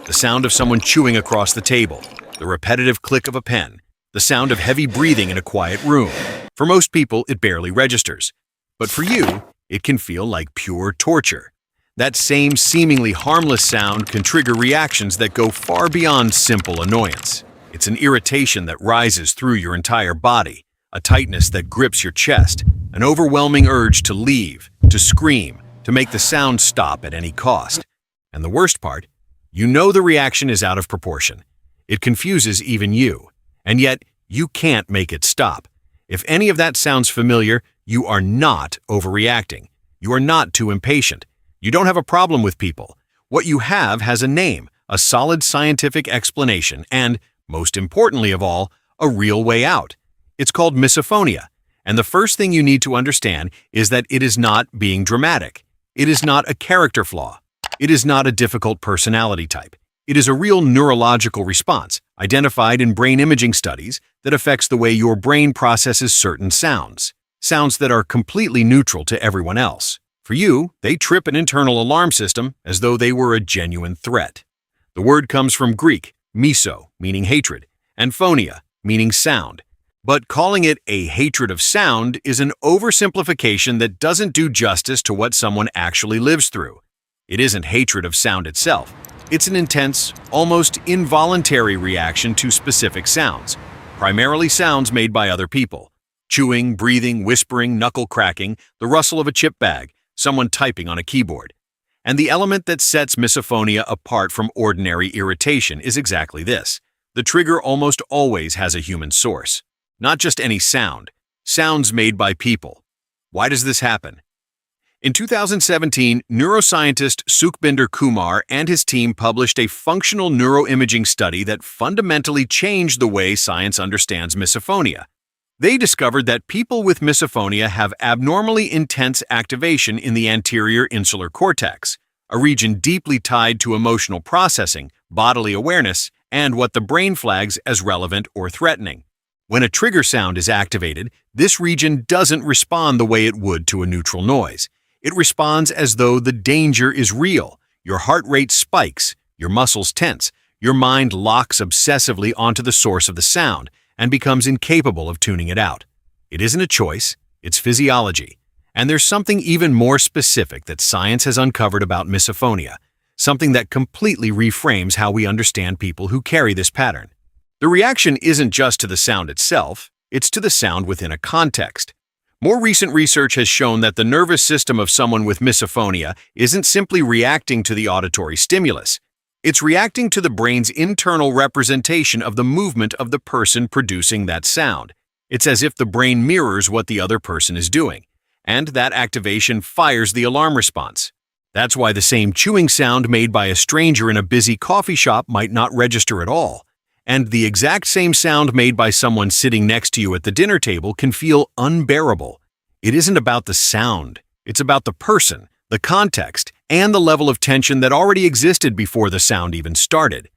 the sound of someone chewing across the table, the repetitive click of a pen, the sound of heavy breathing in a quiet room. For most people, it barely registers. But for you, it can feel like pure torture. That same seemingly harmless sound can trigger reactions that go far beyond simple annoyance. It's an irritation that rises through your entire body, a tightness that grips your chest, an overwhelming urge to leave, to scream, to make the sound stop at any cost. And the worst part, you know the reaction is out of proportion. It confuses even you, and yet you can't make it stop. If any of that sounds familiar, you are not overreacting. You are not too impatient. You don't have a problem with people. What you have has a name, a solid scientific explanation, and, most importantly of all, a real way out. It's called misophonia, and the first thing you need to understand is that it is not being dramatic. It is not a character flaw. It is not a difficult personality type. It is a real neurological response, identified in brain imaging studies, that affects the way your brain processes certain sounds that are completely neutral to everyone else. For you, they trip an internal alarm system as though they were a genuine threat. The word comes from Greek, miso, meaning hatred, and phonia, meaning sound. But calling it a hatred of sound is an oversimplification that doesn't do justice to what someone actually lives through. It isn't hatred of sound itself. It's an intense, almost involuntary reaction to specific sounds, primarily sounds made by other people. Chewing, breathing, whispering, knuckle cracking, the rustle of a chip bag, someone typing on a keyboard. And the element that sets misophonia apart from ordinary irritation is exactly this. The trigger almost always has a human source. Not just any sound, sounds made by people. Why does this happen? In 2017, neuroscientist Sukhbinder Kumar and his team published a functional neuroimaging study that fundamentally changed the way science understands misophonia. They discovered that people with misophonia have abnormally intense activation in the anterior insular cortex, a region deeply tied to emotional processing, bodily awareness, and what the brain flags as relevant or threatening. When a trigger sound is activated, this region doesn't respond the way it would to a neutral noise. It responds as though the danger is real. Your heart rate spikes, your muscles tense, your mind locks obsessively onto the source of the sound and becomes incapable of tuning it out. It isn't a choice, it's physiology. And there's something even more specific that science has uncovered about misophonia, something that completely reframes how we understand people who carry this pattern. The reaction isn't just to the sound itself, it's to the sound within a context. More recent research has shown that the nervous system of someone with misophonia isn't simply reacting to the auditory stimulus. It's reacting to the brain's internal representation of the movement of the person producing that sound. It's as if the brain mirrors what the other person is doing, and that activation fires the alarm response. That's why the same chewing sound made by a stranger in a busy coffee shop might not register at all. And the exact same sound made by someone sitting next to you at the dinner table can feel unbearable. It isn't about the sound. It's about the person, the context, and the level of tension that already existed before the sound even started.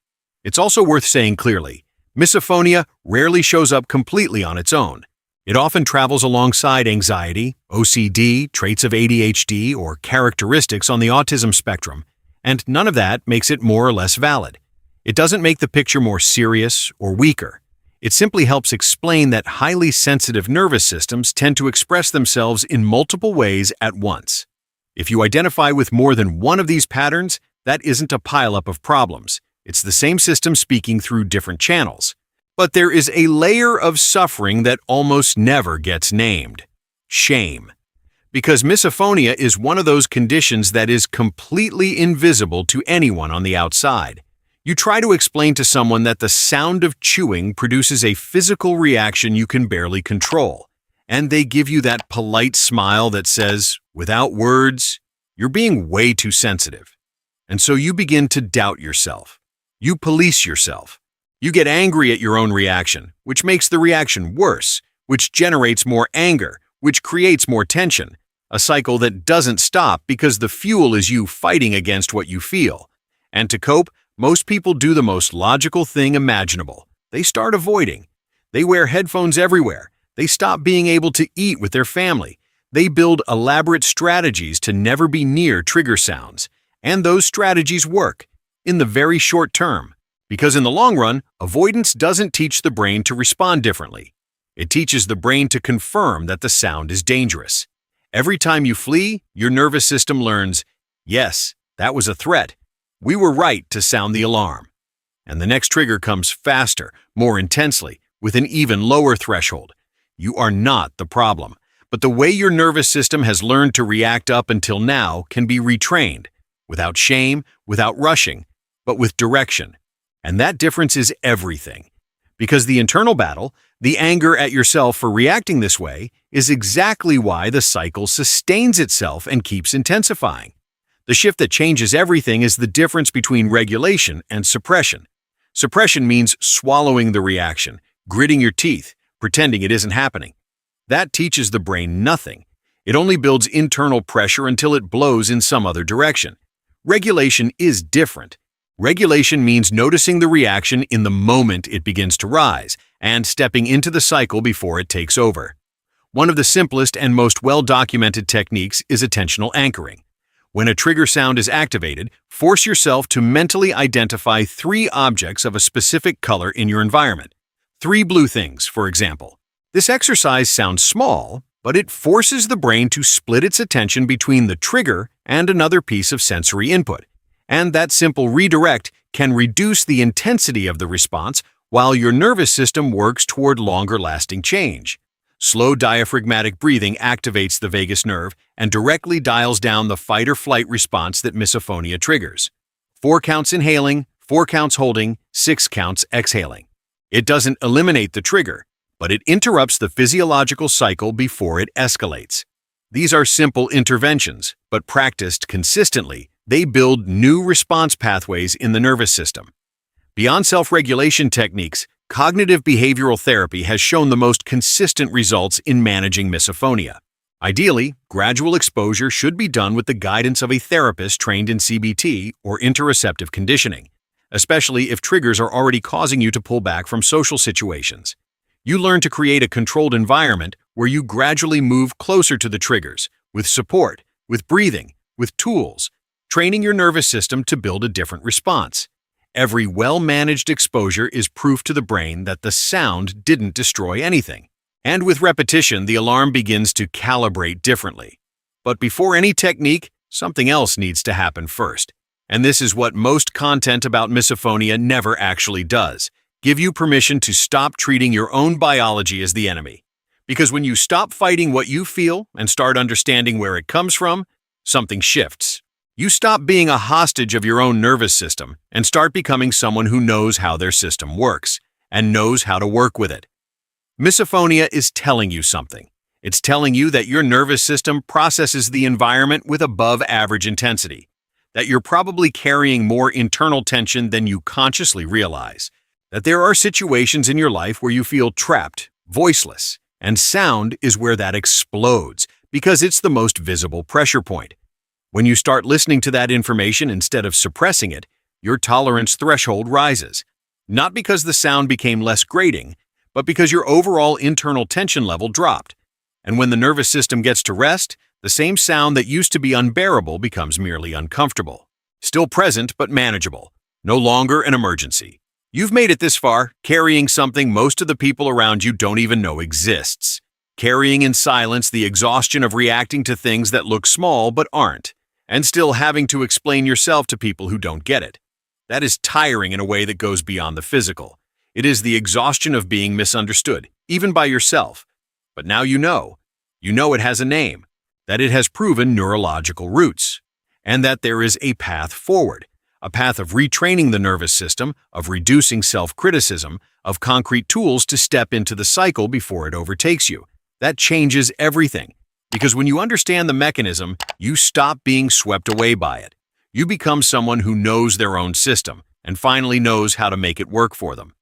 It's also worth saying clearly, misophonia rarely shows up completely on its own. It often travels alongside anxiety, OCD, traits of ADHD, or characteristics on the autism spectrum, and none of that makes it more or less valid. It doesn't make the picture more serious or weaker. It simply helps explain that highly sensitive nervous systems tend to express themselves in multiple ways at once. If you identify with more than one of these patterns, that isn't a pileup of problems. It's the same system speaking through different channels. But there is a layer of suffering that almost never gets named: shame. Because misophonia is one of those conditions that is completely invisible to anyone on the outside. You try to explain to someone that the sound of chewing produces a physical reaction you can barely control, and they give you that polite smile that says, without words, you're being way too sensitive. And so you begin to doubt yourself. You police yourself. You get angry at your own reaction, which makes the reaction worse, which generates more anger, which creates more tension, a cycle that doesn't stop because the fuel is you fighting against what you feel. And to cope, most people do the most logical thing imaginable. They start avoiding. They wear headphones everywhere. They stop being able to eat with their family. They build elaborate strategies to never be near trigger sounds. And those strategies work. in the very short term, because in the long run, avoidance doesn't teach the brain to respond differently. It teaches the brain to confirm that the sound is dangerous. Every time you flee, your nervous system learns, yes, that was a threat. We were right to sound the alarm. And the next trigger comes faster, more intensely, with an even lower threshold. You are not the problem, but the way your nervous system has learned to react up until now can be retrained, without shame, without rushing, but with direction. And that difference is everything. Because the internal battle, the anger at yourself for reacting this way, is exactly why the cycle sustains itself and keeps intensifying. The shift that changes everything is the difference between regulation and suppression. Suppression means swallowing the reaction, gritting your teeth, pretending it isn't happening. That teaches the brain nothing. It only builds internal pressure until it blows in some other direction. Regulation is different. Regulation means noticing the reaction in the moment it begins to rise and stepping into the cycle before it takes over. One of the simplest and most well-documented techniques is attentional anchoring. When a trigger sound is activated, force yourself to mentally identify 3 objects of a specific color in your environment. 3 blue things, for example. This exercise sounds small, but it forces the brain to split its attention between the trigger and another piece of sensory input. And that simple redirect can reduce the intensity of the response while your nervous system works toward longer-lasting change. Slow diaphragmatic breathing activates the vagus nerve and directly dials down the fight-or-flight response that misophonia triggers. 4 counts inhaling, 4 counts holding, 6 counts exhaling. It doesn't eliminate the trigger, but it interrupts the physiological cycle before it escalates. These are simple interventions, but practiced consistently, they build new response pathways in the nervous system. Beyond self-regulation techniques, cognitive behavioral therapy has shown the most consistent results in managing misophonia. Ideally, gradual exposure should be done with the guidance of a therapist trained in CBT or interoceptive conditioning, especially if triggers are already causing you to pull back from social situations. You learn to create a controlled environment where you gradually move closer to the triggers, with support, with breathing, with tools, training your nervous system to build a different response. Every well-managed exposure is proof to the brain that the sound didn't destroy anything. And with repetition, the alarm begins to calibrate differently. But before any technique, something else needs to happen first. And this is what most content about misophonia never actually does: give you permission to stop treating your own biology as the enemy. Because when you stop fighting what you feel and start understanding where it comes from, something shifts. You stop being a hostage of your own nervous system and start becoming someone who knows how their system works and knows how to work with it. Misophonia is telling you something. It's telling you that your nervous system processes the environment with above-average intensity, that you're probably carrying more internal tension than you consciously realize, that there are situations in your life where you feel trapped, voiceless, and sound is where that explodes because it's the most visible pressure point. When you start listening to that information instead of suppressing it, your tolerance threshold rises, not because the sound became less grating, but because your overall internal tension level dropped. And when the nervous system gets to rest, the same sound that used to be unbearable becomes merely uncomfortable. Still present, but manageable. No longer an emergency. You've made it this far, carrying something most of the people around you don't even know exists. Carrying in silence the exhaustion of reacting to things that look small but aren't, and still having to explain yourself to people who don't get it. That is tiring in a way that goes beyond the physical. It is the exhaustion of being misunderstood, even by yourself. But now you know. You know it has a name, that it has proven neurological roots, and that there is a path forward, a path of retraining the nervous system, of reducing self-criticism, of concrete tools to step into the cycle before it overtakes you. That changes everything. Because when you understand the mechanism, you stop being swept away by it. You become someone who knows their own system and finally knows how to make it work for them.